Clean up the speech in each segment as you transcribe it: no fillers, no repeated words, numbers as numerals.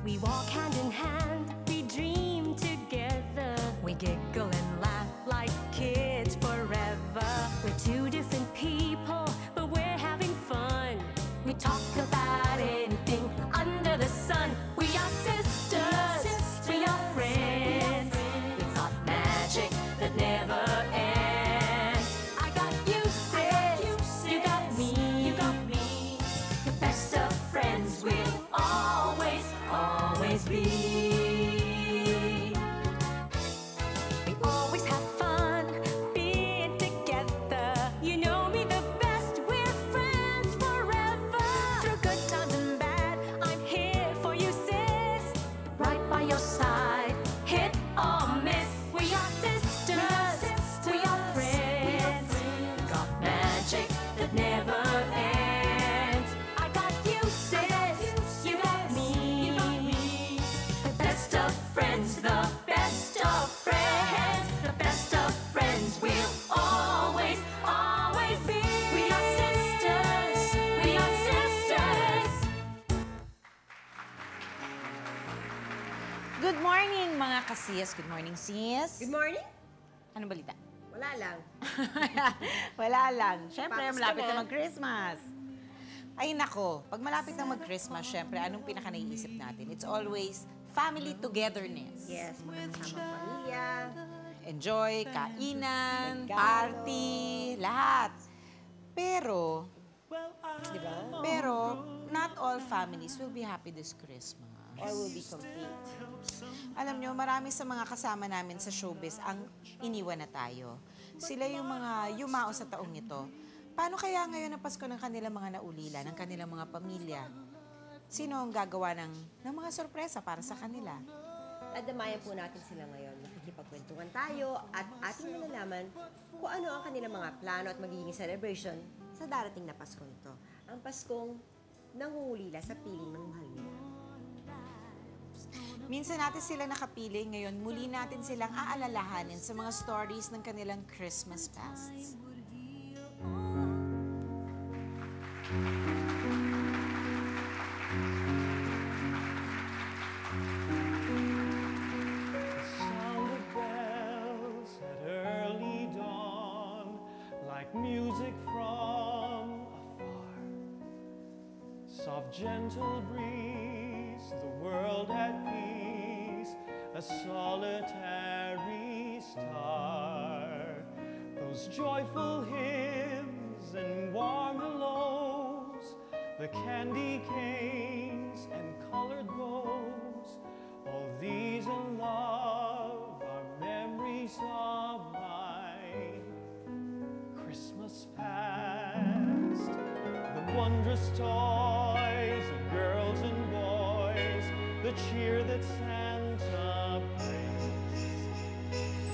We walk hand in hand, we dream together. We giggle and laugh like kids forever. We're two different people, but we're having fun. We talk about anything under the sun. We are sisters, we are friends. We've got magic that never ends. I got you, sis, you got me. The best of friends will always, always be. We always have fun being together. You know me the best, we're friends forever. Through good times and bad, I'm here for you, sis. Right by your side, hit or miss. We are sisters, we are friends. Got magic that never ends. I got you, sis, you got me. The best of friends, the best of friends. The best of friends will always, always be. We are sisters, we are sisters. Good morning, mga kasis. Good morning, sis. Good morning. Anong balita? Wala lang. Wala lang. Siyempre, Patos ka malapit na. na mag-Christmas. Ay, nako. Pag malapit na mag-Christmas, siyempre, anong pinaka-naiisip natin? It's always family togetherness. Yes, magkasamang pamilya. Enjoy, kainan, Regalo. party, lahat. Pero, Di ba? pero, not all families will be happy this Christmas. Or will be complete. Alam nyo, marami sa mga kasama namin sa showbiz ang iniwan na tayo. Sila yung mga yumao sa taong ito. Paano kaya ngayon ang Pasko ng kanilang mga naulila, ng kanilang mga pamilya? Sino ang gagawa ng mga sorpresa para sa kanila? Dadamayan po natin sila ngayon. Makikipagkwentuhan tayo at ating malalaman kung ano ang kanilang mga plano at magiging celebration sa darating na Pasko nito. Ang Paskong nangungulila sa piling ng mahal nila. Minsan natin sila nakapiling, ngayon muli natin silang aalalahanin sa mga stories ng kanilang Christmas pasts. Sound of bells at early dawn, like music from afar. Soft, gentle breeze, the world at peace, a solitary star. Those joyful hymns and warm hellos, the candy canes and colored bows, all these in love are memories of my Christmas past. The wondrous toys of girls and boys, the cheer that Santa brings,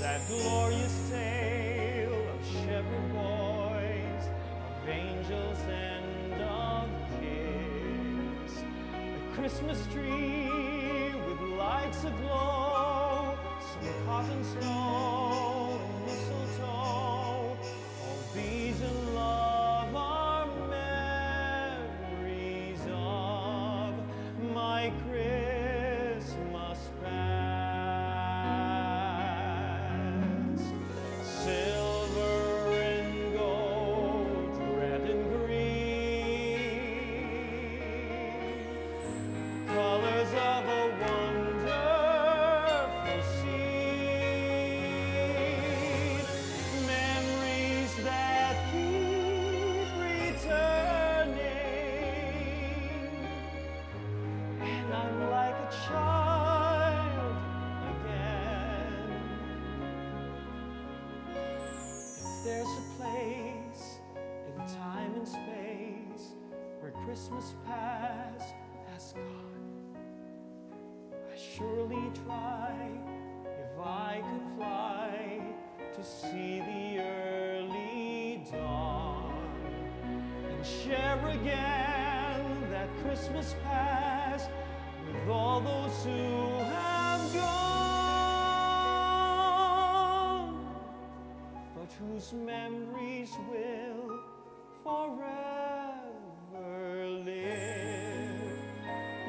that glorious tale of shepherd boys, of angels and of kids. The Christmas tree with lights aglow, some cotton snow and mistletoe, all these in love are memories of my Christmas past. Silver and gold, red and green, colors of a wonderful scene, memories that keep returning, and I'm like a child again. If there's a place in time and space where Christmas past has gone, I surely try, if I could fly, to see the early dawn and share again that Christmas past with all those who have gone, but whose memories will forever live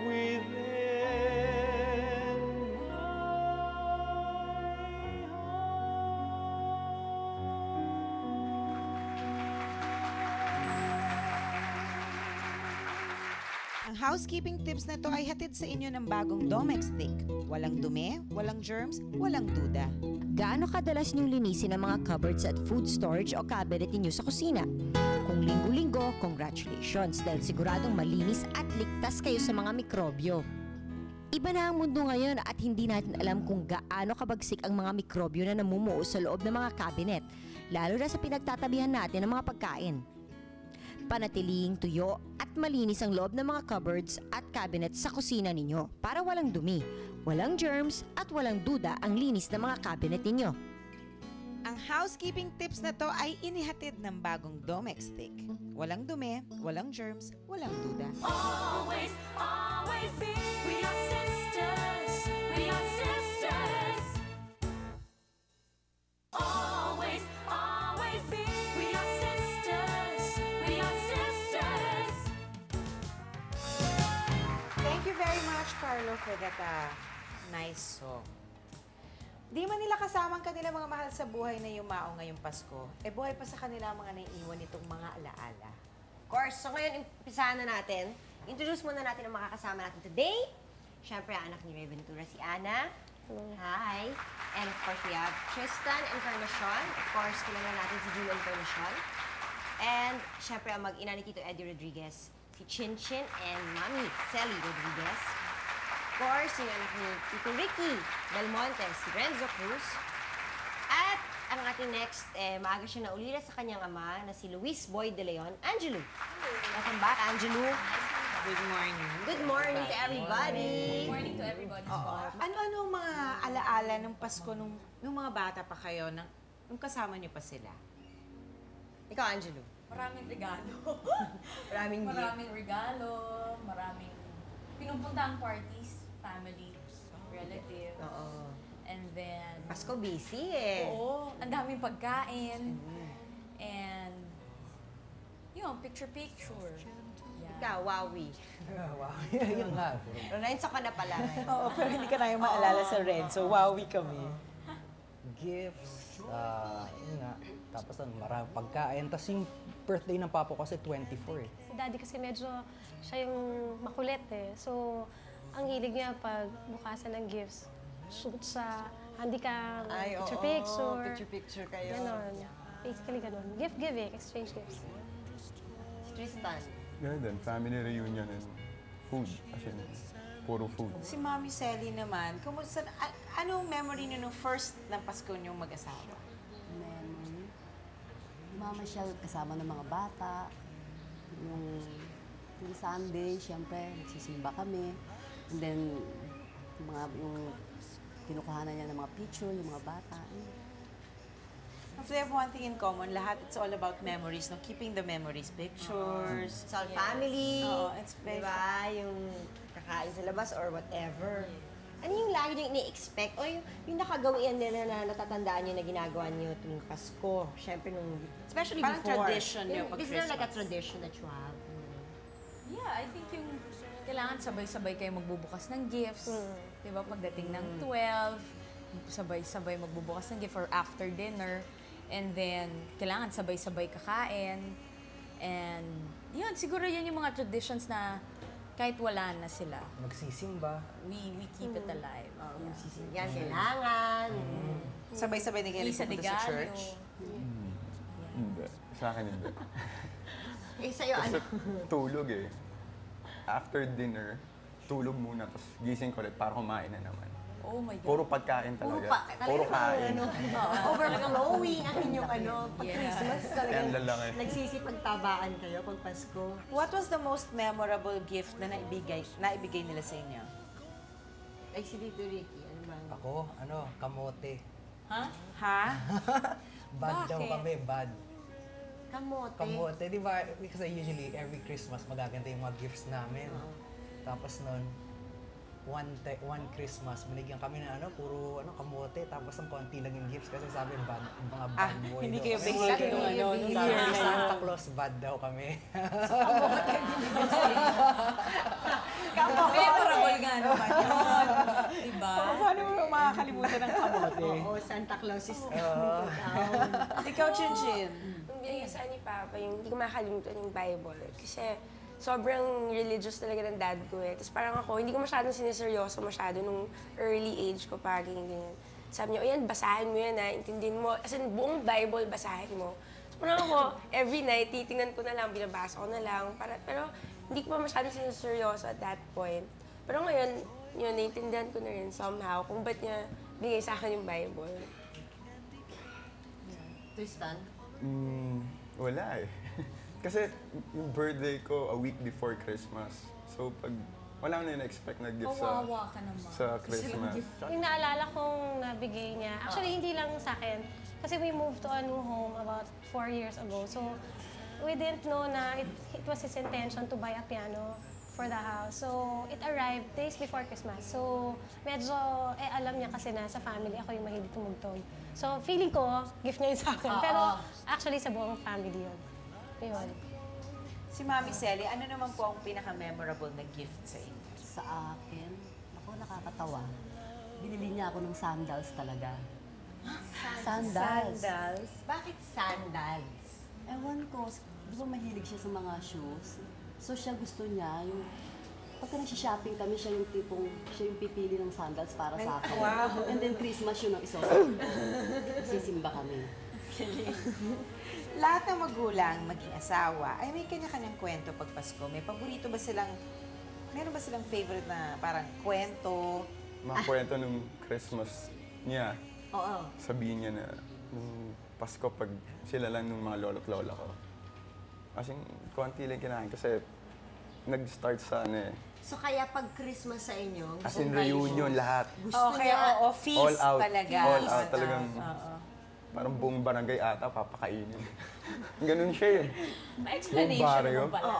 within Ang housekeeping tips na to ay hatid sa inyo ng bagong Domex Stick. Walang dumi, walang germs, walang duda. Gaano kadalas niyong linisin ang mga cupboards at food storage o cabinet ninyo sa kusina? Kung linggo-linggo, congratulations dahil siguradong malinis at ligtas kayo sa mga mikrobyo. Iba na ang mundo ngayon at hindi natin alam kung gaano kabagsik ang mga mikrobyo na namumuo sa loob ng mga cabinet, lalo na sa pinagtatabihan natin ng mga pagkain. Panatiling tuyo at malinis ang loob ng mga cupboards at cabinets sa kusina ninyo para walang dumi, walang germs at walang duda ang linis ng mga cabinet ninyo. Ang housekeeping tips na to ay inihatid ng bagong Domex Stick. Walang dumi, walang germs, walang duda. Always, always be. We are sisters. We are sisters. Always, always be. We are sisters. We are sisters. Thank you very much, Carlo, for that nice song. Di man nila kasama ang kanilang mga mahal sa buhay na yumao ngayong Pasko, buhay pa sa kanila ang mga naiiwan nitong mga alaala. Of course, so ngayon, umpisahan na natin. Introduce muna natin ang mga kasama natin today. Siyempre, anak ni Ray Ventura, si Ana. Hi. And of course, we have Tristan Encarnacion. Of course, kilala natin si Julie Encarnacion. And siyempre, ang mag-ina ni Tito Eddie Rodriguez, si Chin Chin and Mami Sally Rodriguez. Of course, yung anak ni Tito Ricky Belmonte, si Renzo Cruz. At ang ating next, maaga siya naulila sa kanyang ama na si Luis Boy De Leon, Angelo. Welcome back, Angelo. Good morning. Good morning to everybody. Morning to everybody. Ano-ano ang mga alaala ng Pasko nung mga bata pa kayo, nung kasama niyo pa sila? Ikaw, Angelo. Maraming regalo. Maraming gift. Maraming regalo, maraming pinupuntang parties, family, relative. Oo. And then, Pasko busy eh. oo, ang daming pagkain. And, yun, picture-picture. Yeah. Ikaw, Wowie. Wow, yun nga. Renzo ka na pala. Oo, pero hindi ka na yung maalala sa Renzo. Wowie kami. Gifts, yun nga. Tapos maraming pagkain. Tapos yung birthday ng papa ko kasi 24 eh. Si daddy kasi medyo siya yung makulit eh. So, ang hilig niya pag bukasan ng gifts, shoot sa handicam, picture-picture. Picture-picture kayo. Ganon. Basically ganon. Gift giving, exchange gifts. Si Tristan. Ganun din, family reunion and food. As in, puro food. Si Mami Sally naman, kumusta, anong memory niyo nung first ng Pasko niyong mag-asawa? Memory. Mamasyal kasama ng mga bata. Yung Sunday, syempre, nagsisimba kami. And then, yung kinukuhanan niya ng mga picture, yung mga bata. If they have one thing in common, lahat, it's all about memories, no? Keeping the memories, pictures. It's all family. Oo, it's very diba? Yung kakain sa labas or whatever. Ano yung lagi nyo ini-expect? O yung nakagawian nila na natatandaan nyo na ginagawa nyo tuwing Pasko? Siyempre especially Parang before. tradition nyo pag Is there like a Christmas? tradition that you have? Yeah, I think yung kailangan sabay-sabay kayo magbubukas ng gifts. Di ba? Pagdating ng 12, sabay-sabay magbubukas ng gift or after dinner. And then, kailangan sabay-sabay kakain. And yun, siguro yun yung mga traditions na kahit wala na sila, Magsisimba. we keep it alive. Yan, kailangan. Sabay-sabay na kayo Isa de nagpupunta sa Gallo. church. Hindi. Sa akin hindi. Eh, sa'yo Kasi ano? tulog eh. After dinner, tulog muna, tapos gising ko ulit para kumain na naman. Oh my God. Puro pagkain talaga. Talaga Puro kain. Overflowing ang inyong pag Yeah. Christmas Kaya talaga. ang lalaki. Nagsisipagtabaan kayo pag Pasko. What was the most memorable gift na naibigay nila sa inyo? Ay, si Tito Ricky, ano ba? Ako, kamote. Ha? Ha? Bad daw Bakit? kami, bad. Kamote. Kamote, di ba? Kasi usually, every Christmas, magaganda yung mga gifts namin. Tapos nun, one Christmas, binigyan kami ng puro kamote, tapos ang konti lang yung gifts kasi sabi mga bad boy. hindi daw kayo kami. bigyan nung Sabi New ni Year na Santa Claus, bad daw kami. Memorable nga naman yun. Diba? Paano mo makakalimutan ng kamote? Oo, Santa Claus is Ikaw, Chinchin. Yung binigay sa ni Papa, yung hindi ko makakalimutan yung Bible. Kasi sobrang religious talaga ng dad ko eh. Tapos parang ako, hindi ko masyadong siniseryoso masyado nung early age ko pa, ganyan. Sabi niya, o yan, basahin mo yan intindihin mo. As in, buong Bible, basahin mo. So parang ako, every night, titingnan ko na lang, binabasa ko na lang. Pero hindi ko pa masyadong siniseryoso at that point. Pero ngayon, yun, naiintindihan ko na rin somehow kung ba't niya bigay sa akin yung Bible. Tristan? Wala eh. Kasi yung birthday ko a week before Christmas. So pag wala ko na na-expect na gift Kawawa ka naman. sa Christmas. Yung naalala kong nabigay niya, actually hindi lang sa akin, kasi we moved to a new home about 4 years ago. So we didn't know na it was his intention to buy a piano for the house. So it arrived days before Christmas. So medyo, alam niya kasi na sa family ako yung mahilig tumugtog. So feeling ko, gift niya yun sa akin. Pero actually sa buong family yun. Yun. Si Mami Selly, ano naman po ang pinaka-memorable na gift sa inyo? Sa akin, ako nakakatawa. Binili niya ako ng sandals talaga. Sandals? Bakit sandals? Ewan ko, di ba mahilig siya sa mga shoes? So siya gusto niya, yung pagka nagsha-shopping kami, siya yung tipong, siya yung pipili ng sandals para sa akin. Wow. And then Christmas yun ang isosin. Sisimba kami. Lahat ng magulang, maging asawa, ay may kanya-kanyang kwento pag Pasko. May paborito ba silang, meron ba silang favorite na parang kwento? Mga kwento nung Christmas niya. Oo. Sabihin niya na nung Pasko pag sila lang nung mga lolo't lola ko. As in, konti lang kinain kasi nag-start sa So kaya pag Christmas sa inyo, as in reunion lahat. gusto Okay, niya, oo, feast All out. talaga. All out talagang. Oo. Parang buong barangay ata papakainin. Ganun siya eh. May Buong explanation baryo. naman pala.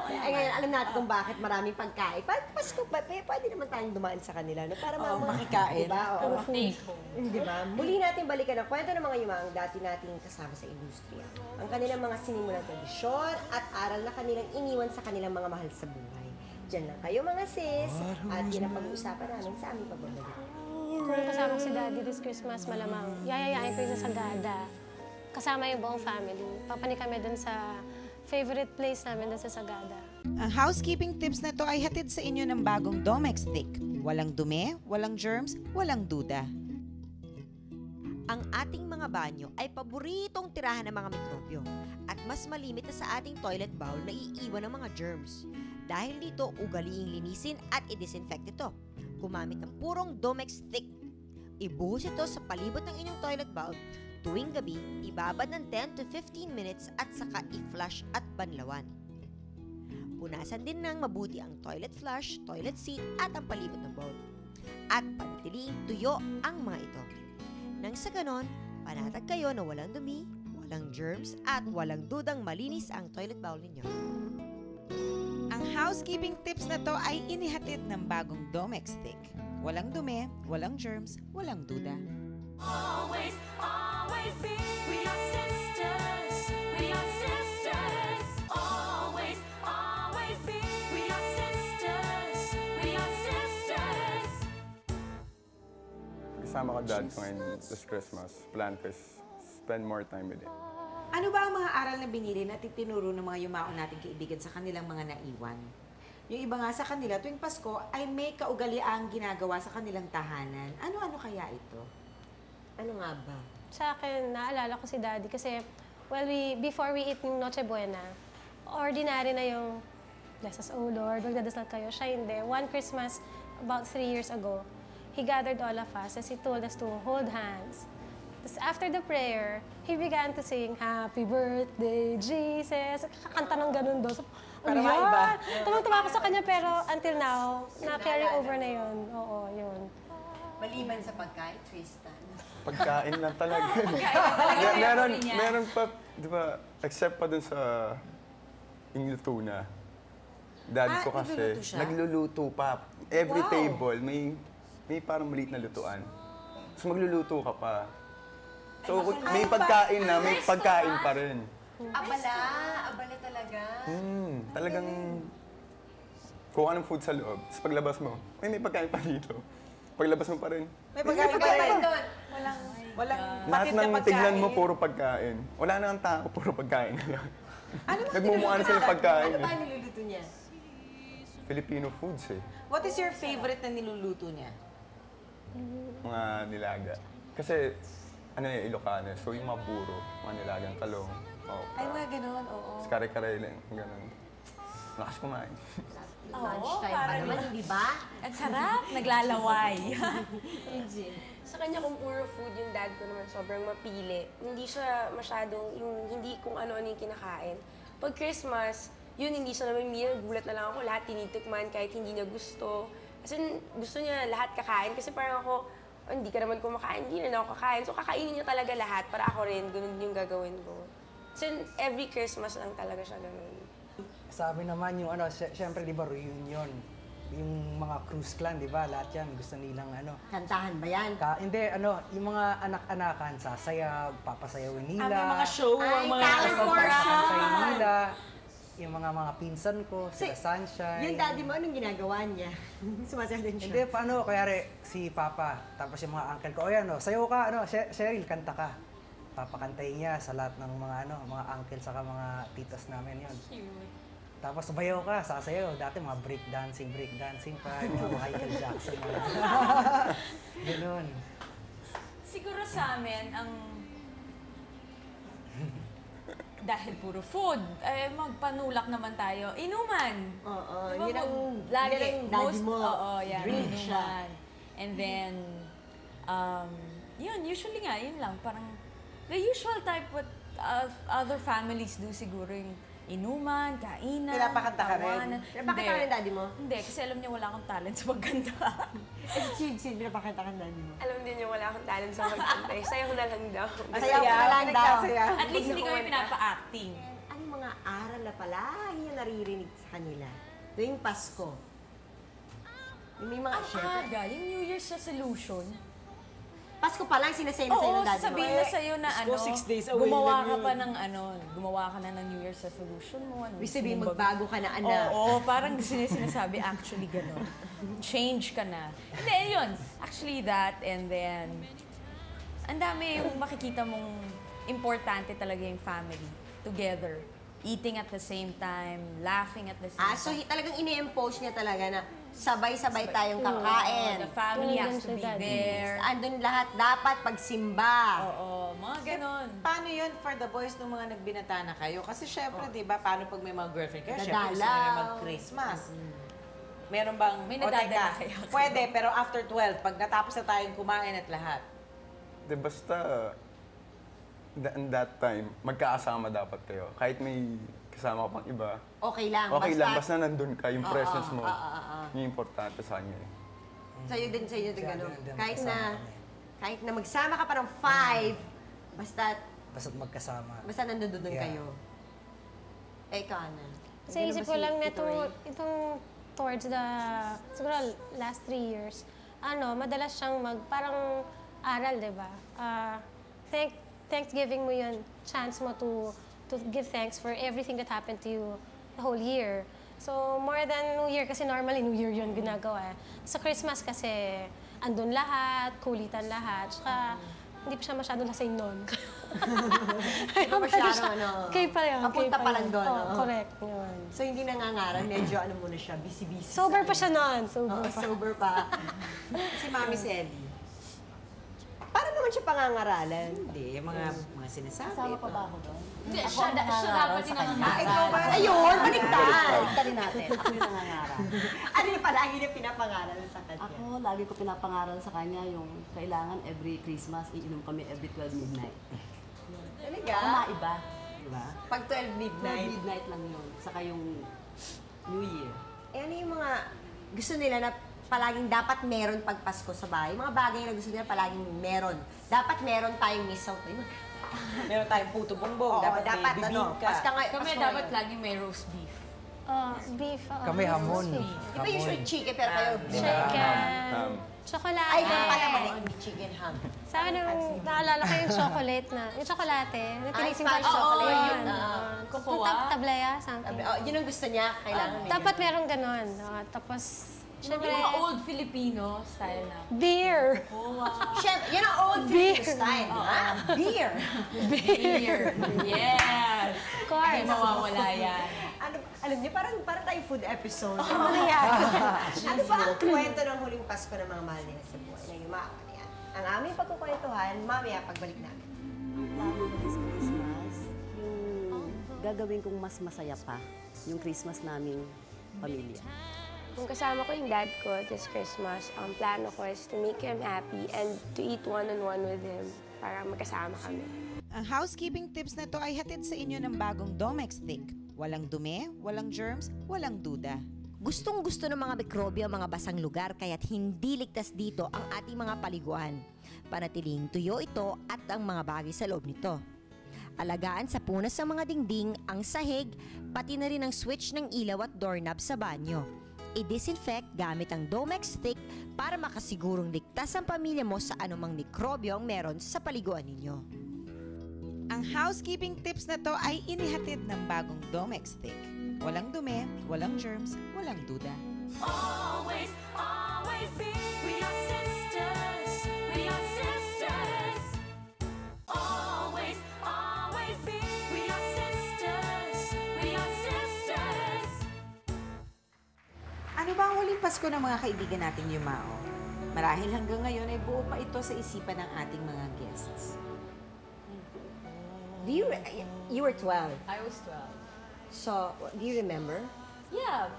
Ay, ngayon, alam natin kung bakit maraming pagkain. Pasko, pwede naman tayong dumaan sa kanila, no? Para makikain. Diba? Oo. Take home. Diba? Muli natin balikan ang kwento ng mga yumaang dati nating kasama sa industriya. Ang kanilang mga sinimulang tradisyon at aral na kanilang iniwan sa kanilang mga mahal sa buhay. Diyan lang kayo mga sis, at yan ang pag-uusapan namin sa aming pagbabalik. Kung kasama si Daddy this Christmas, malamang yayayain ko yun sa Sagada. Kasama yung buong family. Papanik kami dun sa favorite place namin dun sa Sagada. Ang housekeeping tips na to ay hatid sa inyo ng bagong Domex Stick. Walang dumi, walang germs, walang duda. Ang ating mga banyo ay paboritong tirahan ng mga mikrobyo at mas malimit na sa ating toilet bowl na iiwan ng mga germs. Dahil dito, ugaliing linisin at i-disinfect ito. Gumamit ng purong Domex Stick. Ibuhos ito sa palibot ng inyong toilet bowl. Tuwing gabi, ibabad ng 10 to 15 minutes at saka i-flush at banlawan. Punasan din ng mabuti ang toilet flush, toilet seat at ang palibot ng bowl. At panatiliing tuyo ang mga ito. Nang sa ganon, panatag kayo na walang dumi, walang germs at walang dudang malinis ang toilet bowl ninyo. Ang housekeeping tips na to ay inihatid ng bagong Domex Stick. Walang dumi, walang germs, walang duda. Always, always be. We are sisters. We are sisters. Always, always be. We are sisters. We are sisters. Kasama ko dad ko ngayon this Christmas. Plan ko is spend more time with him. Ano ba ang mga aral na binili at itinuro ng mga yumaon nating kaibigan sa kanilang mga naiwan? Yung iba nga sa kanila, tuwing Pasko ay may kaugaliang ginagawa sa kanilang tahanan. Ano-ano kaya ito? Ano nga ba? Sa akin, naalala ko si Daddy kasi, well, before we eat yung Noche Buena, ordinary na yung, bless us, oh Lord, magdadasal kayo. Siya hindi. One Christmas, about 3 years ago, he gathered all of us as he told us to hold hands. Tapos after the prayer, he began to sing, Happy Birthday, Jesus. Kakanta ng ganun doon. So, Para maiba. Tumang-tuma ako sa kanya, pero until now, na-carry over na yun. Oo, yun. Maliban sa pagkain, Tristan. Pagkain lang talaga. meron pa, di ba, except pa dun sa Ingluto na. Dad ko kasi, nagluluto siya? nagluluto pa. Every table, may parang maliit na lutuan. So magluluto ka pa. So may pagkain na, may pagkain pa rin. Abala talaga. Talagang kung anong food sa loob. Tapos paglabas mo, may pagkain pa dito. Paglabas mo pa rin. May pagkain pa rin. Walang Lahat patid na ng pagkain. tignan mo, puro pagkain. Wala na ang tao, puro pagkain. Ano ba Nagmumukha na sila pagkain. Ano ba niluluto niya? Filipino foods eh. What is your favorite na niluluto niya? Mga nilaga. Kasi, ano eh, Ilocano. So yung mga buro, mga nilagang talong. Ay, mga ganun, oo. Kare-kare lang, ganun. Lakas kumain. Lunchtime pa naman, hindi ba? Ang sarap, naglalaway. Sa kanya kung puro food yung dad ko naman sobrang mapili. Hindi siya masyadong, hindi kung ano-ano yung kinakain. Pag Christmas, yun hindi siya naman meal. Gulat na lang ako, lahat tinitikman kahit hindi niya gusto. Kasi gusto niya lahat kakain. Kasi parang ako, "Oh, hindi ka naman kumakain, hindi na ako kakain." So kakainin niya talaga lahat para ako rin, ganun yung gagawin ko. So every Christmas lang talaga siya ganun. Sabi naman yung ano, syempre di ba reunion, yung mga cruise clan, di ba? Lahat yan gusto nilang ano. Kantahan ba yan? Hindi, ano, yung mga anak-anakan, sasayaw, papasayawin nila. May mga show, Ay, mga talent portion! Papasayawin nila. Yung mga pinsan ko, sila Sunshine. Yung daddy mo, anong ginagawa niya? Sumasayaw din siya. Hindi, paano, kaya si Papa, tapos yung mga uncle ko, o yan, sayaw ka, Cheryl, kanta ka. Papakantayin niya sa lahat ng mga uncle saka mga titas namin yon. Tapos bayaw ka, sasayaw. Dati mga breakdancing pa, mga Michael Jackson. Ganun. Siguro sa amin, dahil puro food, magpanulak naman tayo. Inuman! Oo, Diba, yun ang lagi. yun ang daddy mo. Oo, yan. Drink siya. Inuman. And then, yun, usually nga, yun lang. Parang, the usual type what other families do siguro yung inuman, kainan, Pinapakanta ka rin? tawanan. Pinapakanta ka rin daddy mo? Hindi, kasi alam niya wala akong talent sa pagkanta. Sid, pinapakanta ka daddy mo. Alam din niya wala akong talent sa magkanta. Sayaw na lang daw. Sayaw ka na lang daw. At least hindi kami pinapa-acting. Anong mga aral na palagi niya naririnig sa kanila tuwing Pasko? May mga, Ang syempre, aga, yung New Year's resolution. Pasko pa lang sinasay na sa'yo Oo, ng daddy mo. sasabihin na sa'yo na Diyos ko, ano, 6 days away gumawa lang ka yun. pa ng gumawa ka na ng New Year's resolution mo. Ano, Ibig sabihin, sinumbag- magbago ka na, anak. Oo, parang sinasabi actually gano'n. Change ka na. And then, yun, actually that, and then, ang dami yung makikita mong importante talaga yung family together. Eating at the same time, laughing at the same So time. talagang ini-impose niya talaga na sabay-sabay tayong kakain. The family has Tulad to sa be daddy. there. Andun lahat dapat pagsimba. Oo, mga ganon. Paano yun for the boys nung mga nagbinata na kayo? Kasi syempre, di ba, paano pag may mga girlfriend kayo? Syempre, gusto Dadalaw. nyo mag-Christmas. Meron bang, May o nadadala teka, kayo? pwede, pero after 12, pag natapos na tayong kumain at lahat. De basta, in that time, magkakasama dapat kayo. Kahit may kasama ka pang iba, Okay lang. okay lang. Basta nandun ka, yung presence mo. oo. Yung importante sa kanya. Sa'yo din gano'n. Din Kahit kasama na, kami. kahit na magsama ka pa ng 5, basta Basta't magkasama. nandun doon Yeah. kayo. Ikaw, Ana. Sa isip ko lang na itong towards the, siguro last 3 years, madalas siyang parang aral, di ba? Thanksgiving mo yun, chance mo to give thanks for everything that happened to you the whole year. So, more than New Year, kasi normally New Year yun ginagawa. Sa Christmas kasi, andun lahat, kulitan lahat, tsaka hindi pa siya masyado lasing nun. Hindi pa masyado, Kayo pa yun. Papunta pa lang doon. Oo, correct. Yun. So, hindi nangangaral. Medyo muna siya, busy-busy. Sober pa siya nun. Sober Oo, pa. sober pa. Si Mami Selly. Paano naman siya pangangaralan? Hindi, yung mga sinasabi. Kasama pa ba ako doon? Hindi, Ako siya ang dapat nangangaral yung sa kanya. nangangaral. Ikaw ba? Ayun, baliktad. Baliktarin natin. Ako yung nangangaral. Ano yung palagi niya pinapangaral sa kanya? Ako, lagi ko pinapangaral sa kanya yung kailangan every Christmas, iinom kami every 12 midnight. Talaga? Ako maiba. Diba? Pag 12 12 midnight. midnight lang yun. Saka yung New Year. Ano yung mga gusto nila na palaging dapat meron pag Pasko sa bahay? Mga bagay na gusto nila palaging meron. Dapat meron tayong mistletoe. Meron tayong puto bongbong. Oo, dapat may bibingka. Kami dapat laging may roast beef. Beef. Kami hamon. Iba usually chicken, pero kayo Chicken. Chocolate. Ay, hindi pala mali. Chicken ham. Sa akin, naalala ko yung chocolate na. Yung chocolate. Natinising ko Spice yung chocolate. chocolate. Yun. Cocoa. Tablaya, something. Yun ang gusto niya. Kailangan may Dapat meron ganon. Tapos, Yung syempre, mga old Filipino style na. beer. Siyempre, yun ang old Filipino style. Beer. Beer. Yes. Of course. Hindi mawawala yan. Ano Alam niyo, parang tayo food episode. Ano nangyari? Ano ba ang kwento ng huling Pasko ng mga mahal nila sa buhay na yumaon? Yan. Ang aming pagkukwentuhan, mamaya pagbalik namin. Ang plano ko sa Christmas, yung gagawin kong mas masaya pa, yung Christmas naming pamilya. Kung kasama ko yung dad ko this Christmas, ang plano ko is to make him happy and to eat one-on-one with him para magkasama kami. Ang housekeeping tips na to ay hatid sa inyo ng bagong Domex Thick. Walang dumi, walang germs, walang duda. Gustong-gusto ng mga mikrobyo ang mga basang lugar kaya't hindi ligtas dito ang ating mga paliguan. Panatiling tuyo ito at ang mga bagay sa loob nito. Alagaan sa punas ng mga dingding, ang sahig, pati na rin ang switch ng ilaw at doorknob sa banyo. I-disinfect gamit ang Domex Thick para makasigurong ligtas ang pamilya mo sa anumang mikrobyo ang meron sa paliguan ninyo. Ang housekeeping tips na to ay inihatid ng bagong Domex Thick. Walang dumi, walang germs, walang duda. Always, always be. We are sisters. We are sisters. Always, always be. We are sisters. We are sisters. Ano ba ang huling Pasko ng mga kaibigan nating yumao? Marahil hanggang ngayon ay buo pa ito sa isipan ng ating mga guests. You were 12. I was 12. So, do you remember? Yeah.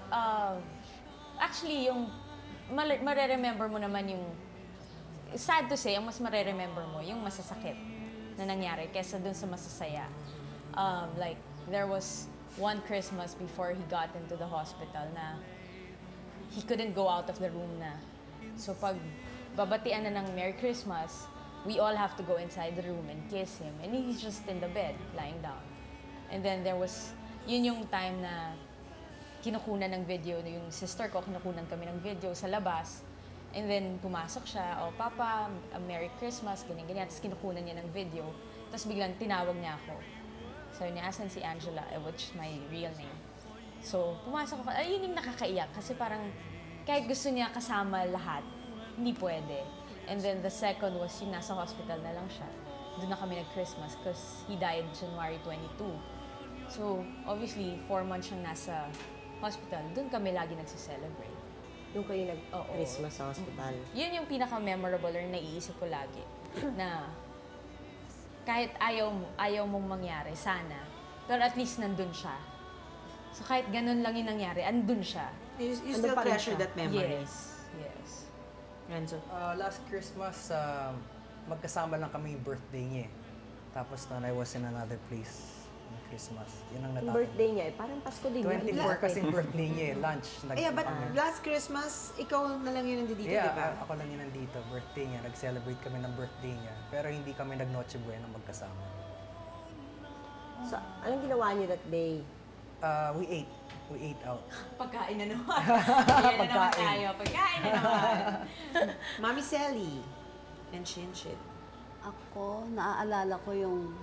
Actually, yung mareremember mo naman yung, sad to say, ang mas mareremember mo, yung masasakit na nangyari kesa dun sa masasaya. Like, there was one Christmas before he got into the hospital na he couldn't go out of the room na. So pag babatian na ng Merry Christmas, we all have to go inside the room and kiss him. And he's just in the bed, lying down. And then there was, yun yung time na kinukunan ng video, yung sister ko, kinukunan kami ng video sa labas. And then pumasok siya, oh Papa, a Merry Christmas, ganyan-ganyan. Tapos kinukunan niya ng video. Tapos biglang tinawag niya ako. Sabi niya, asan si Angela, which is my real name. So pumasok ako, yun yung nakakaiyak. Kasi parang kahit gusto niya kasama lahat, hindi pwede. And then the second was yung nasa hospital na lang siya. Doon na kami nag-Christmas because he died January 22. So obviously, 4 months siyang nasa hospital. Doon kami lagi nagse-celebrate. Nung kayo nag-Christmas sa hospital? Yun yung pinaka-memorable or naiisip ko lagi. Na kahit ayaw mong mangyari, sana. Pero at least nandun siya. So kahit ganun lang yung nangyari, andun siya. You still treasure that memory? Yes. Yes. Renzo? Last Christmas, magkasama lang kami yung birthday niya. Tapos noon, I was in another place on Christmas. Yun ang Yung natatanda. birthday niya, parang Pasko din. 24 kasi birthday niya eh, lunch. But last Christmas, ikaw na lang yun nandito, Yeah, di ba? ako lang yun nandito. Birthday niya, nag-celebrate kami ng birthday niya. Pero hindi kami nag-Noche Buena magkasama. So, anong ginawa niyo that day? We ate. We ate out. Pagkain na naman. Pagkain na naman tayo. Pagkain na naman. Mami Sally and Shinshin. Ako, naaalala ko yung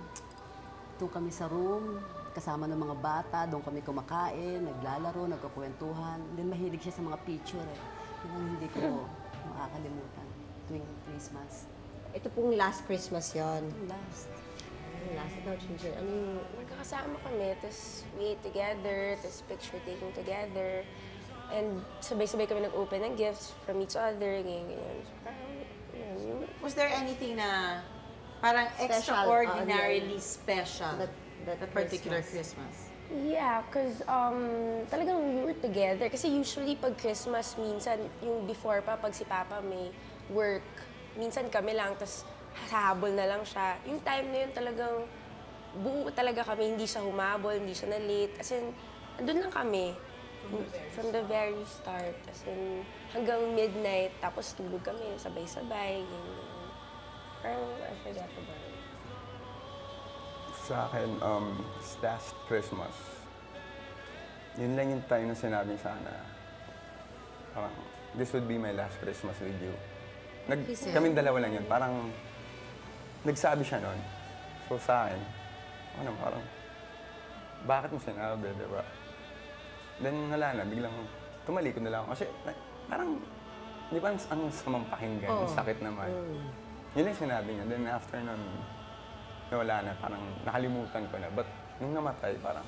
doon kami sa room, kasama ng mga bata, doon kami kumakain, naglalaro, nagkukwentuhan. Then mahilig siya sa mga picture eh. Yun ang hindi ko makakalimutan tuwing Christmas. Ito pong last Christmas yon. Last. Last ikaw, Chinchon. Ano yung... Magkakasama kami, tapos we ate together, tapos picture taking together. And sabay-sabay kami nag-open ng gifts from each other, ganyan-ganyan. So, parang, yun. Was there anything na parang Special, extraordinarily special that particular Christmas? Yeah, because talagang we were together. Kasi usually pag Christmas, minsan yung before pa, pag si Papa may work, minsan kami lang, tapos hahabol na lang siya. Yung time na yun talagang buo talaga kami, hindi siya humabol, hindi siya na-late. As in, andun lang kami. From the very start. As in, hanggang midnight, tapos tulog kami, sabay-sabay. Ganyan. Parang unforgettable. Sa akin, last Christmas, yun lang yung time na sinabi sana, parang, this would be my last Christmas with you. Kaming dalawa lang yun. Parang, nagsabi siya nun. So sa akin, parang, bakit mo sinabi, di ba? Then wala na, biglang tumalikod na lang ako. Kasi parang, di ba ang samang pakinggan, ang sakit naman. Yun lang sinabi niya. Then after nun, wala na, parang nakalimutan ko na. But nung namatay, parang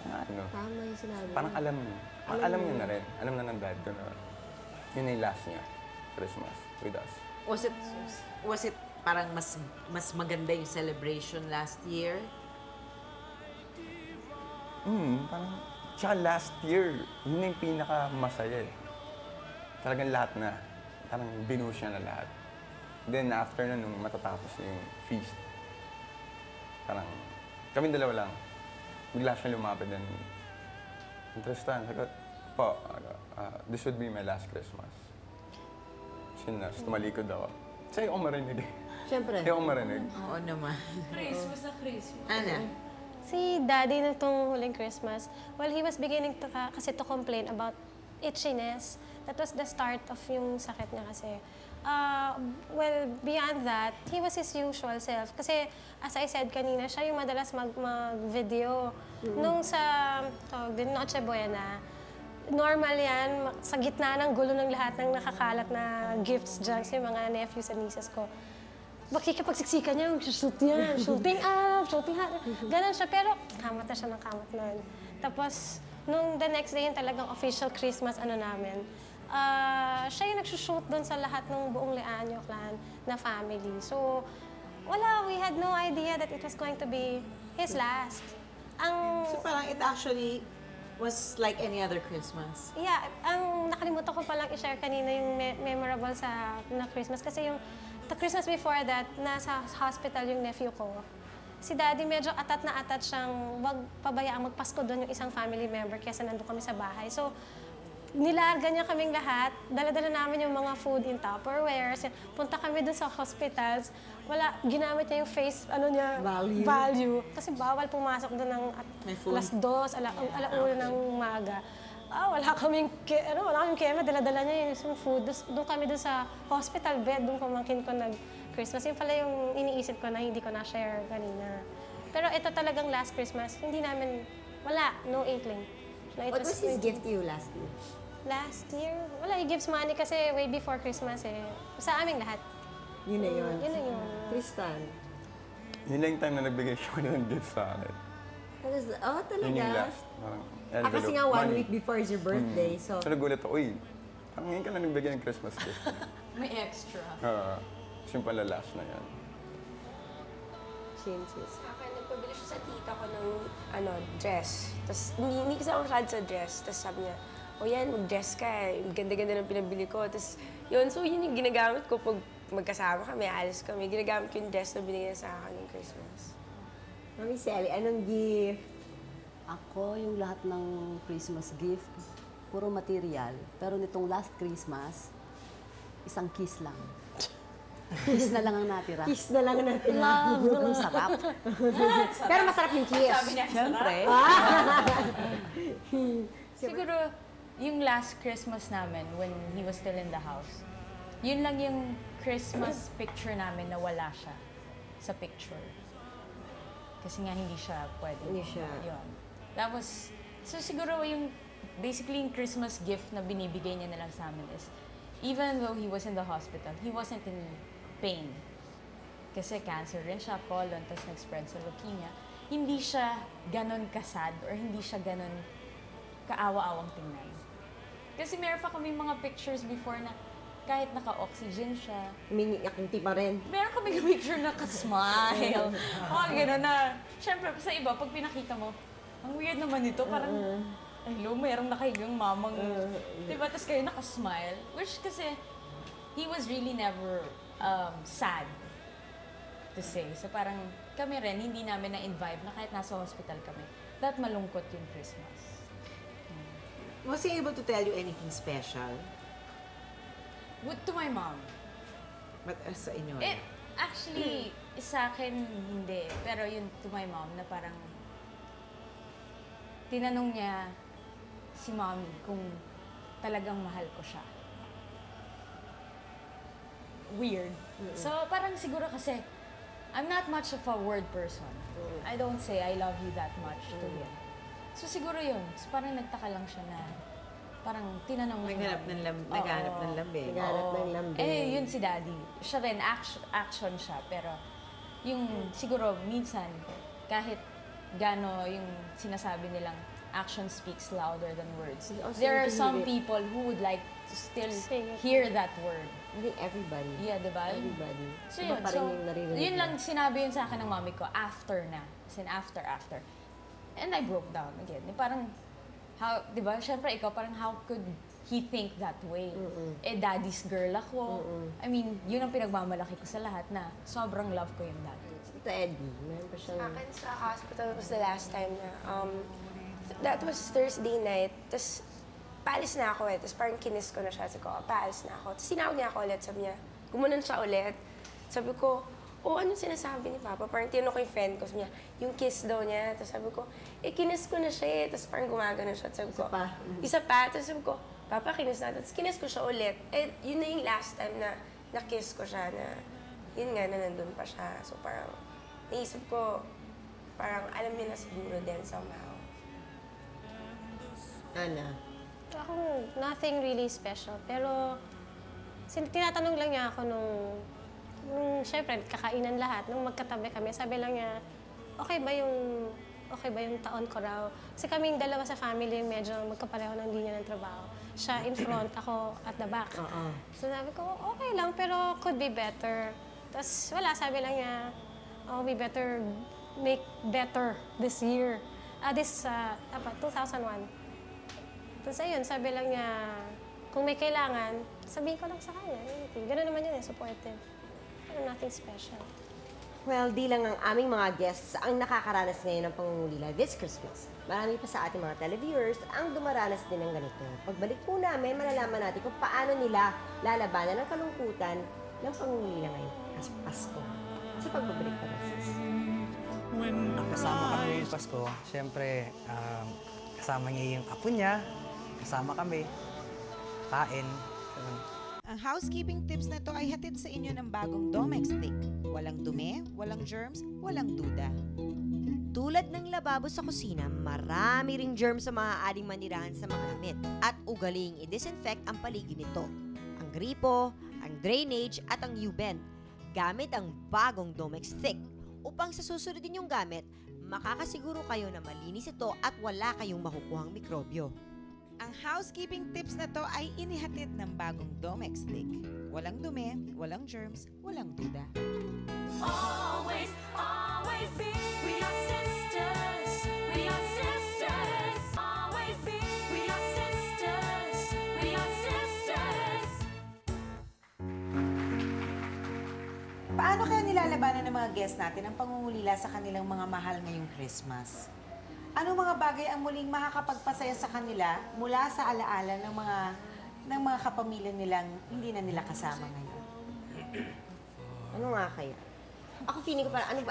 ano, Tama yung sinabi. parang alam niya. Alam niya na rin. Alam na ng dad ko na yun na yung last niya, Christmas with us. Was it parang mas maganda yung celebration last year? Parang, tsaka last year, yun na yung pinaka-masaya eh. Talagang lahat na. Parang binuhos niya na lahat. Then after na nung matatapos na yung feast, parang kami dalawa lang. Bigla siya lumapit din. Tristan, sagot, po, this would be my last Christmas. Sinas, tumalikod ako. Sa'yo ako marinig eh. Siyempre. Sa'yo ako marinig. Oo naman. Christmas na Christmas. Ana? Si Daddy nitong huling Christmas, well, he was beginning to, kasi to complain about itchiness. That was the start of yung sakit niya kasi. Well, beyond that, he was his usual self. Kasi, as I said kanina, siya yung madalas mag-video. Nung sa, Noche Buena, normal yan, sa gitna ng gulo ng lahat ng nakakalat na gifts dyan sa mga nephews and nieces ko. Makikipagsiksikan niya, shoot yan, shooting up, shooting up. Ganon siya, pero kamat na siya ng kamat nun. Tapos, nung the next day, yung talagang official Christmas namin, siya yung nagsushoot doon sa lahat ng buong Leaño clan na family. So, we had no idea that it was going to be his last. So parang it actually was like any other Christmas? Yeah, ang nakalimutan ko palang i-share kanina yung memorable na Christmas kasi yung the Christmas before that, nasa hospital yung nephew ko. Si Daddy medyo atat na atat siyang wag pabayaan magpasko doon yung isang family member kesa nandun kami sa bahay. So, nilarga niya kaming lahat. Dala-dala namin yung mga food in Tupperware. Punta kami doon sa hospitals. Ginamit niya yung face, value. Kasi bawal pumasok doon ng alas 2, alauna ng umaga. Wala kaming kema, dala-dala niya yung food. Doon kami doon sa hospital bed, doon pamangkin ko nag-Christmas. Yun pala yung iniisip ko na hindi ko na-share kanina. Pero ito talagang last Christmas, hindi namin, no inkling. What was his gift to you last year? Last year? He gives money kasi way before Christmas eh. Sa aming lahat. Yun na yun. Yun na yun. Tristan. Yun lang yung time na nagbigay siya ng gift sa akin. Talaga? Yun yung last. Parang, Kasi nga 1 week before is your birthday, so... So nagulat ako, parang ngayon ka lang nagbigay ng Christmas gift. May extra. Yung pala last na yan. Changes. Sa akin, nagpabili siya sa tita ko ng dress. Tapos, hindi kasi ako masyad sa dress. Tapos sabi niya, yan, mag-dress ka eh. Ganda-ganda ng pinabili ko. Tapos, so yun yung ginagamit ko pag magkasama kami, alis kami. Ginagamit ko yung dress na binigay sa akin ng Christmas. Mami Sally, anong gift? Ako, yung lahat ng Christmas gift, puro material. Pero nitong last Christmas, isang kiss lang. Kiss na lang ang natira. Kiss na lang natin. Ang sarap. Pero masarap yung kiss. Sabi niya, Siyempre. Siguro, yung last Christmas namin, when he was still in the house, yun lang yung Christmas picture namin na wala siya sa picture. Kasi nga hindi siya pwede. Hindi siya. Yun. That was, so siguro yung, basically yung Christmas gift na binibigay niya na lang sa amin is, even though he was in the hospital, he wasn't in pain. Kasi cancer rin siya, colon, tapos nag-spread sa leukemia. Hindi siya ganon kasad or hindi siya ganon kaawa-awang tingnan. Kasi meron pa kami mga pictures before na kahit naka-oxygen siya. Umingi-akinti pa rin. Meron kami picture na ka-smile. Gano'n na. Siyempre, sa iba, pag pinakita mo, ang weird naman ito, parang, hello, mayroong nakahigang mamang, diba? Tapos kayo naka-smile. Which kasi, he was really never sad to say. So parang, kami rin, hindi namin na-invive na kahit nasa hospital kami. That malungkot yung Christmas. Was he able to tell you anything special? To my mom. But sa inyo? Actually, sa akin, hindi. Pero yun to my mom na parang, tinanong niya si mommy kung talagang mahal ko siya. Weird. So, parang siguro kasi, I'm not much of a word person. I don't say I love you that much to him. So, siguro yun. So, parang nagtaka lang siya na, parang tinanong siya. Naghanap ng lambing. Naghanap ng lambing. Yun si Daddy. Siya rin, action siya. Pero, yung siguro, minsan, kahit gano yung sinasabi nilang action speaks louder than words. also There are need to some hear it. people who would like to still Say it. hear that word. Hindi everybody. Yeah, diba? Everybody. So Iba yun, pa rin yung naririnig yun mo. lang sinabi yun sa akin ng mami ko after na. As in after. And I broke down again. Parang, how, di ba? Siyempre, ikaw parang how could he think that way? Eh, daddy's girl ako. I mean, yun ang pinagmamalaki ko sa lahat na sobrang love ko yung dad. Ito, Eddie, meron pa siyang... Sa akin sa hospital was the last time na, that was Thursday night. Tapos, paalis na ako eh. Tapos parang kinis ko na siya. Sabi ko, paalis na ako. Tapos tinawag niya ako ulit. Sabi niya, gumanon siya ulit. Sabi ko, ano sinasabi ni Papa? Parang tinanong ko yung friend ko. Sabi niya, yung kiss daw niya. Tapos sabi ko, kinis ko na siya eh. Tapos parang gumagano siya. Tapos sabi ko, isa pa. Tapos sabi ko, Papa, kinis na. Tapos kinis ko siya ulit. Eh, yun na yung last time na na-kiss ko siya na, yun nga, na nandun pa siya. So parang, naisip ko, parang alam niya na siguro din somehow. Ana? Ako, nothing really special. Pero, tinatanong lang niya ako nung syempre, kakainan lahat. Nung magkatabi kami, sabi lang niya, okay ba yung taon ko raw? Kasi kaming dalawa sa family, medyo magkapareho ng linya ng trabaho. Siya in front, ako at the back. So sabi ko, okay lang, pero could be better. Tapos wala, sabi lang niya, we better make better this year. 2001. Tapos ayun, sabi lang niya, kung may kailangan, sabihin ko lang sa kanya. Ganun naman yun, supportive. Nothing special. Well, di lang ang aming mga guests ang nakakaranas ngayon ng pangungulila this Christmas. Marami pa sa ating mga televiewers ang dumaranas din ng ganito. Pagbalik po namin, malalaman natin kung paano nila lalabanan ang kalungkutan ng pangungulila ngayon. Pasko. Sa pagbabalik pa na, sis. Kasama kami ngayong Pasko. Siyempre, kasama niya yung apo niya. Kasama kami. Kain. Ganun. Ang housekeeping tips na to ay hatid sa inyo ng bagong Domex Stick. Walang dumi, walang germs, walang duda. Tulad ng lababo sa kusina, marami ring germs sa maaaring manirahan sa mga damit at ugaling i-disinfect ang paligid nito. Ang gripo, ang drainage at ang U-bend gamit ang bagong Domex Stick. Upang sa susunod ninyong gamit, makakasiguro kayo na malinis ito at wala kayong makukuhang mikrobyo. Ang housekeeping tips na to ay inihatid ng bagong Domex Stick. Walang dumi, walang germs, walang duda. Always, always be. We are sisters. We are sisters. Always be. We are sisters. We are sisters. Paano kaya nilalabanan ng mga guests natin ang pangungulila sa kanilang mga mahal ngayong Christmas? Ano mga bagay ang muling makakapagpasaya sa kanila mula sa alaala ng mga kapamilya nilang hindi na nila kasama ngayon? Ano nga kaya? Ako feeling ko parang,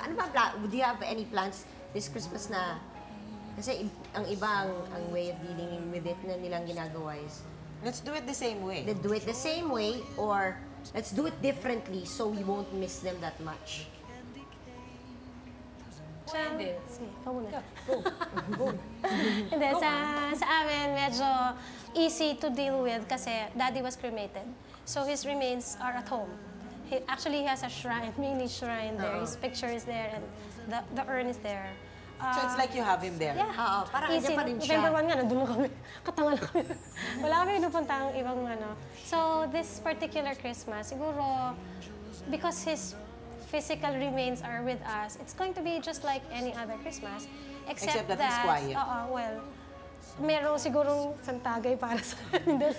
do you have any plans this Christmas na, kasi ang iba, ang way of dealing with it na nilang ginagawa is, Let's do it the same way. they do it the same way, or let's do it differently so we won't miss them that much. Pwede. Sige, ikaw muna. Go. Hindi, sa amin, medyo easy to deal with kasi daddy was cremated. So his remains are at home. He actually has a shrine, mini shrine there. His picture is there and the urn is there. So it's like you have him there. Yeah. Oo, parang Easy. andyan pa rin siya. November 1 nga, nandun lang kami. Katangal kami. Wala kami pinupuntang ibang ano. So this particular Christmas, siguro, because his physical remains are with us, it's going to be just like any other Christmas. Except that he's quiet. Well, merong sigurong santagay para sa amin.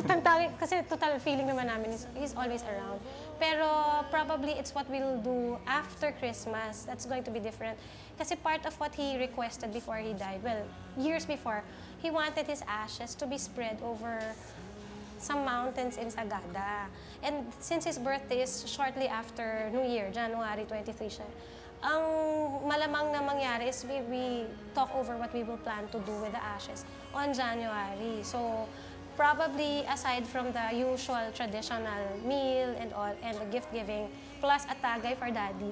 Santagay, kasi total feeling naman namin is he's always around. Pero probably it's what we'll do after Christmas. That's going to be different. Kasi part of what he requested before he died, well, years before, he wanted his ashes to be spread over some mountains in Sagada. And since his birthday is shortly after New Year, January 23 siya, ang malamang na mangyari is we talk over what we will plan to do with the ashes on January. So, probably aside from the usual traditional meal and all, and the gift giving, plus a tagay for daddy,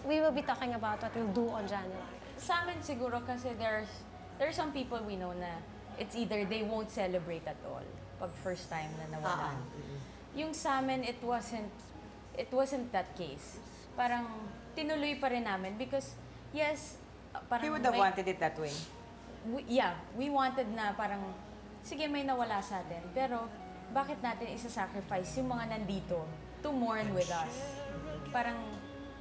we will be talking about what we'll do on January. Sa amin siguro kasi there's some people we know na it's either they won't celebrate at all pag first time na nawalan. Yung sa amin, it wasn't that case. Parang tinuloy pa rin namin because yes, parang He would have may- wanted it that way. we wanted na parang, sige, may nawala sa atin, pero bakit natin isa-sacrifice yung mga nandito to mourn with us? Parang,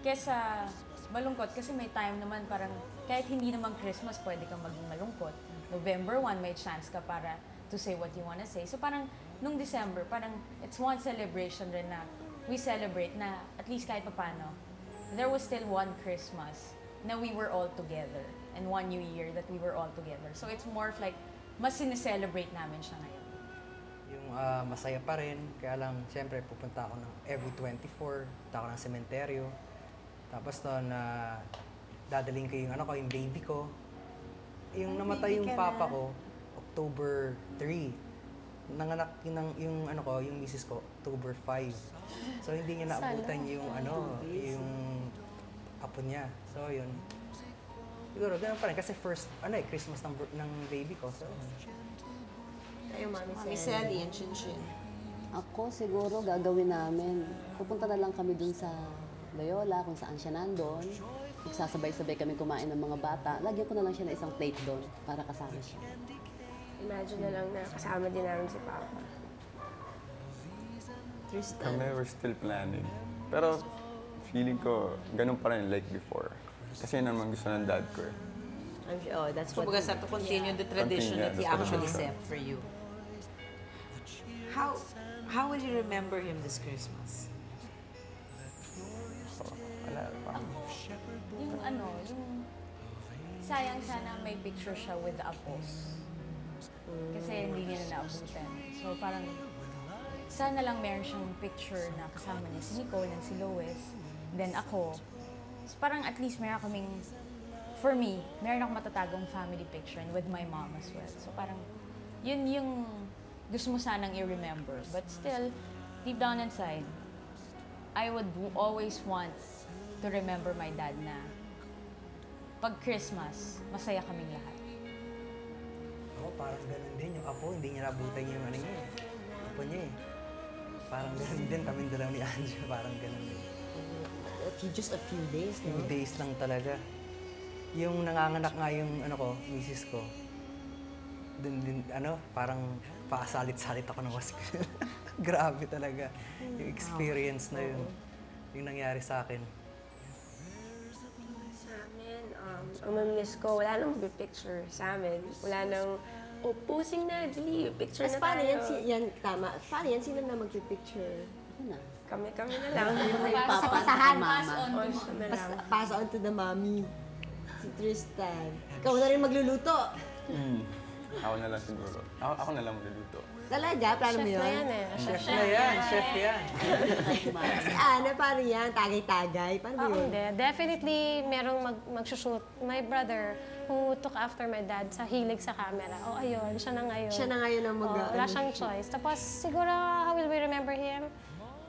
kesa malungkot, kasi may time naman parang, kahit hindi naman Christmas, pwede kang maging malungkot. November 1, may chance ka para to say what you wanna say. So parang, nung December, parang, it's one celebration rin na we celebrate na at least kahit papano, there was still one Christmas na we were all together and one New Year that we were all together. So it's more of like, mas sineselebrate namin siya ngayon. Yung masaya pa rin, kaya lang, siyempre, pupunta ako ng every 24, punta ako ng sementeryo. Tapos doon, dadaling ko yung, yung baby ko. Yung namatay yung papa ko, October 3. Nanganak yung misis ko, October 5. So, hindi niya naabutan yung, yung apo niya. So, yun. Siguro, ganun pa rin. Kasi first, Christmas ng baby ko. So, Kayo, Mami Mami Sally. Sally and Chinchin. Ako siguro gagawin namin. Pupunta na lang kami dun sa Loyola, kung saan siya nandun. Magsasabay-sabay kami kumain ng mga bata. Lagyan ko na lang siya ng isang plate doon para kasama siya. Imagine na lang na kasama din namin si Papa. Kami, we're still planning. Pero feeling ko, ganun pa rin like before. Kasi yun naman gusto ng dad ko eh. That's So, what... baga sa to continue the tradition Continue, that he that's what actually it is. set for you. How will you remember him this Christmas? So, wala pa. Yung sayang sana may picture siya with the apples. Kasi hindi niya na naabutan. So parang, sana lang meron siyang picture na kasama niya si Nicole and si Lois, then ako. So parang at least meron kaming, for me, meron akong matatagong family picture and with my mom as well. So parang, yun yung gusto mo sanang i-remember. But still, deep down inside, I would always want to remember my dad na pag Christmas, masaya kaming lahat. ako parang ganun din. Yung apo, hindi niya nabutan yung niya eh. Apo niya eh. Parang ganun din. Kaming dalaw ni Anjo, parang ganun din. Just a few days, no? Few days lang talaga. Yung nanganganak nga yung misis ko, din parang paasalit-salit ako ng hospital. Grabe talaga. Yung experience na yun. Yung nangyari sa akin. Sa amin, ang mamimiss ko, wala nang picture sa amin. Wala nang, posing na, dali, picture As na paano tayo. yan, tama. Paano yan? Sino na magpipicture? Ako na. Kami na lang. Papasahan. O, siya na lang. Pass on to the mommy. Si Tristan. Ikaw na rin magluluto. Ako na lang siguro. Ako na lang magluluto. Talaga? Plano mo Chef yun? na yan eh. Chef na yan, chef yan. Si Ana, paano yan? Tagay-tagay? Paano Oo, yun? hindi. Definitely, merong mag-shoot. My brother, who took after my dad sa hilig sa camera. Oh, ayun, siya na ngayon. Siya na ngayon ang mag- Wala siyang choice. Tapos, siguro, how will we remember him?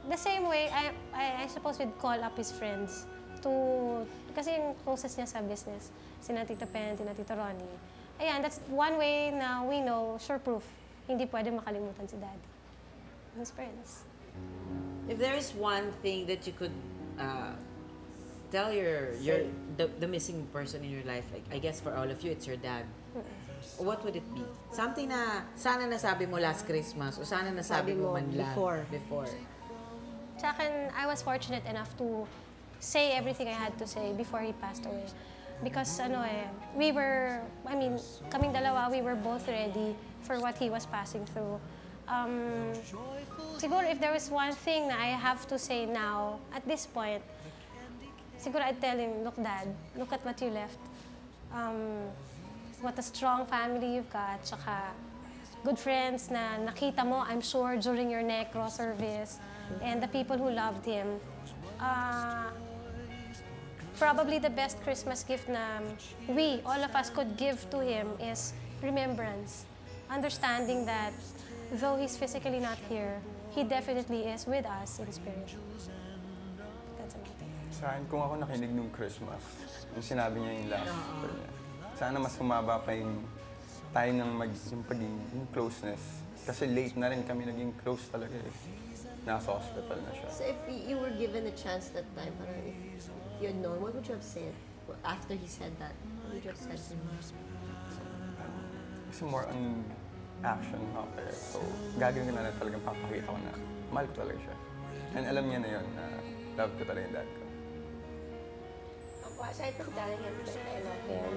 The same way, I suppose we'd call up his friends to, kasi yung closest niya sa business, sina Tita Pen, sina Tito Ronnie. Ayan, that's one way na we know, sure proof, hindi pwede makalimutan si Daddy. His friends. If there is one thing that you could tell the missing person in your life, like I guess for all of you, it's your dad. What would it be? Something na sana nasabi mo last Christmas o sana nasabi Sabi mo mo man lang before. Sa akin, I was fortunate enough to say everything I had to say before he passed away. Because kaming dalawa, we were both ready for what he was passing through. Siguro if there was one thing na I have to say now, at this point, siguro I'd tell him, look Dad, look at what you left. What a strong family you've got, tsaka good friends na nakita mo, I'm sure, during your necro service, and the people who loved him. Probably the best Christmas gift na all of us could give to him is remembrance. Understanding that though he's physically not here, he definitely is with us in spirit. That's about it. Sa akin, kung ako nakinig nung Christmas, yung sinabi niya yung last prayer niya, sana mas humaba pa yung time ng yung closeness. Kasi late na rin kami naging close talaga eh. Nasa hospital na siya. So if you were given a chance that time, parang if you had known, what would you have said after he said that? would you have said to him? Kasi more on action ako eh. So, gagawin ko na talagang papakita ko na mahal ko talaga siya. And alam niya na yun na love ko talaga yung dad ko. Ako, aside from telling him that I love him,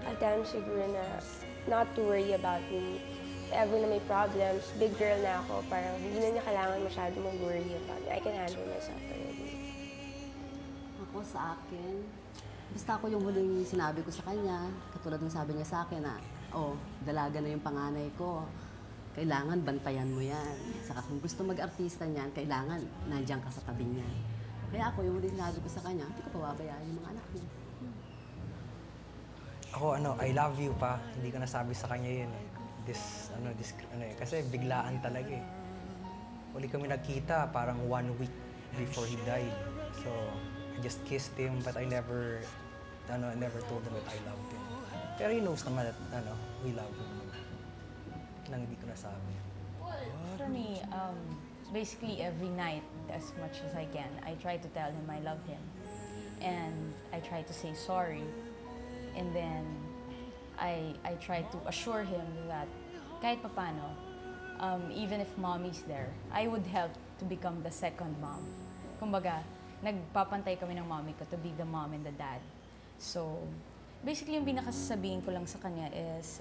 I'll tell him siguro na not to worry about me. If ever na may problems, big girl na ako, parang hindi na niya kailangan masyado mag-worry about me. I can handle myself already. Ako sa akin, basta ako yung huling sinabi ko sa kanya, katulad ng sabi niya sa akin na, dalaga na yung panganay ko. Kailangan bantayan mo yan. Saka kung gusto mag-artista niyan, kailangan nandiyan ka sa tabi niya. Kaya ako yung huling sinabi ko sa kanya, hindi ko pababayaan yung mga anak niya. Ako, I love you pa. Hindi ko nasabi sa kanya yun eh. Kasi biglaan talaga eh. Uli kami nagkita, parang 1 week before he died. So, I just kissed him, but I never told him that I loved him. Pero he knows naman that, we love him. Nang hindi ko nasabi. For me, basically every night, as much as I can, I try to tell him I love him. And I try to say sorry. And then, I try to assure him that kahit papano, even if mommy's there, I would help to become the second mom. Kumbaga, nagpapantay kami ng mommy ko to be the mom and the dad. So, basically yung pinakasasabihin ko lang sa kanya is,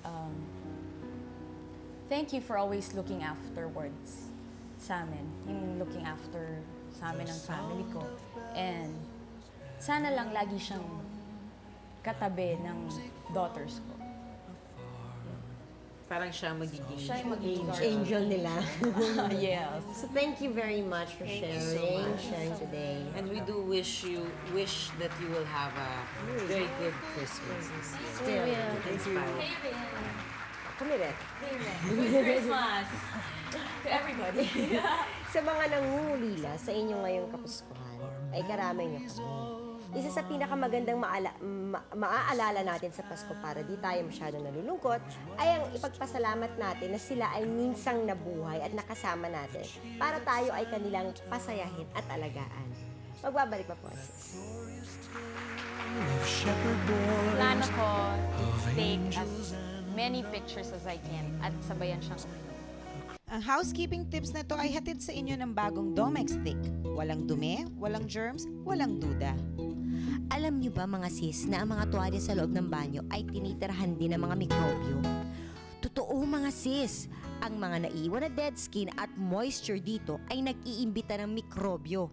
thank you for always looking afterwards sa amin. Yung looking after sa amin ng family ko. And sana lang lagi siyang katabi ng daughters ko. Parang siya magiging Siya yung magiging Angel nila. Yes. So thank you very much for sharing today. And we do wish that you will have a very good Christmas this year. Still, Yeah. kami rin. Merry Christmas to everybody. Sa mga nangungulila sa inyo ngayong Kapuskuhan, ay karamay niyo kami. Isa sa pinakamagandang maaalala natin sa Pasko para di tayo masyadong nalulungkot ay ang ipagpasalamat natin na sila ay minsang nabuhay at nakasama natin para tayo ay kanilang pasayahin at alagaan. Magbabalik pa po, sis. Plano ko to take as many pictures as I can at sabayan siyang uminom. Ang housekeeping tips na to ay hatid sa inyo ng bagong Domex Stick. Walang dumi, walang germs, walang duda. Alam niyo ba mga sis na ang mga tuwalya sa loob ng banyo ay tinitirhan din ng mga mikrobyo? Totoo mga sis, ang mga naiwan na dead skin at moisture dito ay nag-iimbita ng mikrobyo.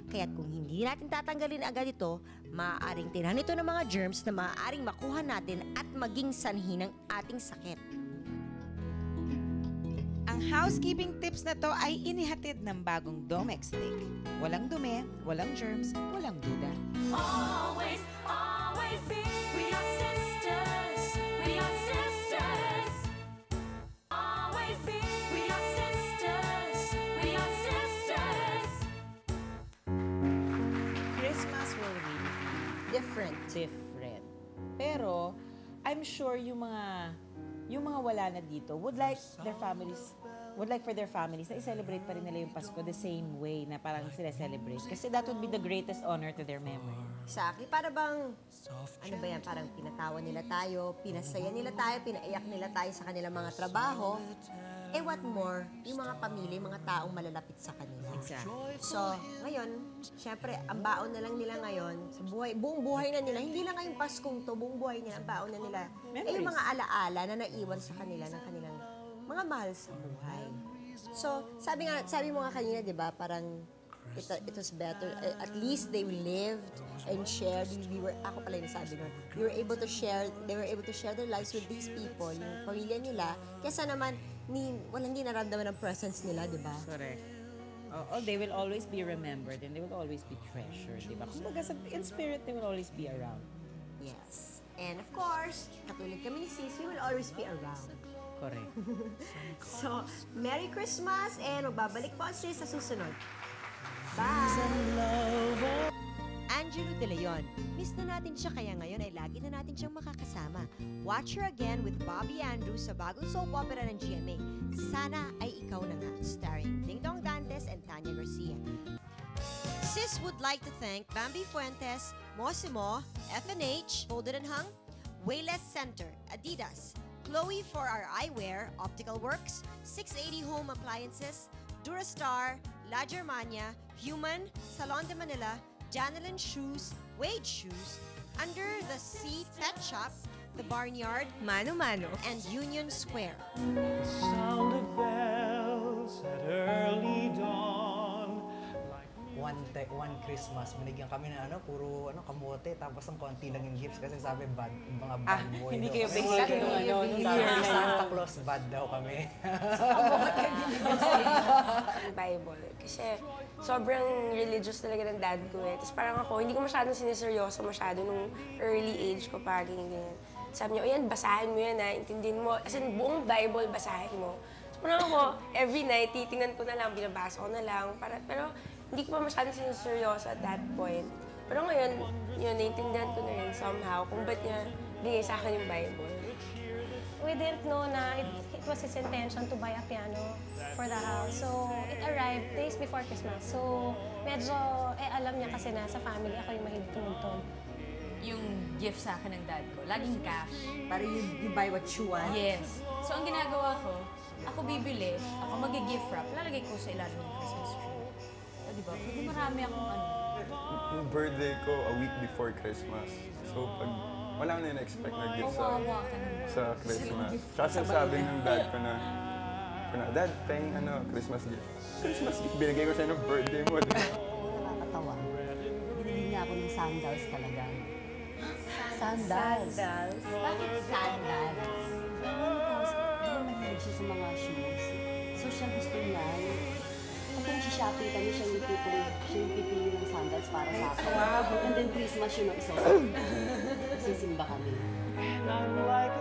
Kaya't kung hindi natin tatanggalin agad ito, maaaring tirhan ito ng mga germs na maaaring makuha natin at maging sanhi ng ating sakit. Ang housekeeping tips na to ay inihatid ng bagong Domex Stick. Walang dumi, walang germs, walang duda. Always, always be. We are sisters. We are sisters. Always be. We are sisters. We are sisters. Christmas will really be Different. different. Pero, I'm sure yung mga wala na dito would like for their families na i-celebrate pa rin nila yung Pasko the same way na parang sila celebrate. Kasi that would be the greatest honor to their memory. Exactly. Para bang, ano ba yan, parang pinatawa nila tayo, pinasaya nila tayo, pinaiyak nila tayo sa kanilang mga trabaho. Eh what more, yung mga pamilya, yung mga taong malalapit sa kanila. Exactly. So, ngayon, syempre, ang baon na lang nila ngayon, sa buong buhay na nila, hindi lang ngayong Paskong to, buong buhay nila, ang baon na nila. Eh yung mga alaala na naiwan sa kanila ng kanilang mga mahal sa buhay. So, sabi mo nga kanina, di ba, parang it was better, at least they lived and shared. Ako pala yung sabi nun, they were able to share their lives with these people, yung pamilya nila, kesa naman, walang hindi naramdaman ng presence nila, di ba? Correct. They will always be remembered and they will always be treasured, di ba? Kumbaga, in spirit, they will always be around. Yes. And of course, katulad kami ni Sis, we will always be around. Correct. So, Merry Christmas and magbabalik po ang Sis sa susunod. Bye! Angelo De Leon. Miss na natin siya kaya ngayon ay lagi na natin siyang makakasama. Watch her again with Bobby Andrews sa bagong soap opera ng GMA. Sana ay ikaw na nga, starring Ding Dong Dantes and Tanya Garcia. Sis would like to thank Bambi Fuentes, Mosimo, FNH, Folded and Hung, Wayless Center, Adidas, Chloe for our eyewear, Optical Works, 680 Home Appliances, Durastar, La Germania, Human, Salon de Manila, Janelin Shoes, Wade Shoes, Under the Sea Pet Shop, The Barnyard, Mano Mano, and Union Square. Sound of bells at early dawn. One Christmas, binigyan kami ng puro kamote, tapos ang konti lang yung gifts kasi sabi mga bad boy Hindi daw kayo kami. bigla nung Sabi ni Santa Claus, bad daw kami. Ang Bible. Kasi sobrang religious talaga ng dad ko eh. Tapos parang ako, hindi ko masyadong siniseryoso masyado nung early age ko parang ganyan. Sabi niya, o yan, basahin mo yan ha, intindihin mo. As in, buong Bible, basahin mo. So parang ako, every night, titingnan ko na lang, binabasa ko na lang. Pero hindi ko pa masyadong siniseryoso at that point. Pero ngayon, yun, naintindihan ko na rin somehow kung ba't niya bigay sa akin yung Bible. We didn't know na it was his intention to buy a piano for the house. So, it arrived days before Christmas. So, medyo, alam niya kasi na sa family ako yung mahilig tumugtog. Yung gift sa akin ng dad ko, laging cash. Para you buy what you want. Yes. So, ang ginagawa ko, ako bibili, ako mag-gift wrap, lalagay ko sa ilalim ng Christmas tree. O, diba? Pwede marami akong Yung birthday ko a week before Christmas. So pag wala ko na in-expect na gift Kawawa ka naman. sa Christmas. Kasi sabi ng dad ko na, Dad, paying Christmas gift. Christmas gift, binigay ko siya ng birthday mo. Nakakatawa. Binili niya ako ng sandals talaga. Sandals? Bakit sandals? Di ba mahilig siya sa mga shoes? So siya gusto niya, kung shopping kami, siya yung pipili ng sandals para sa akin. And then Christmas yun ang isa. Sisimba kami. And I'm like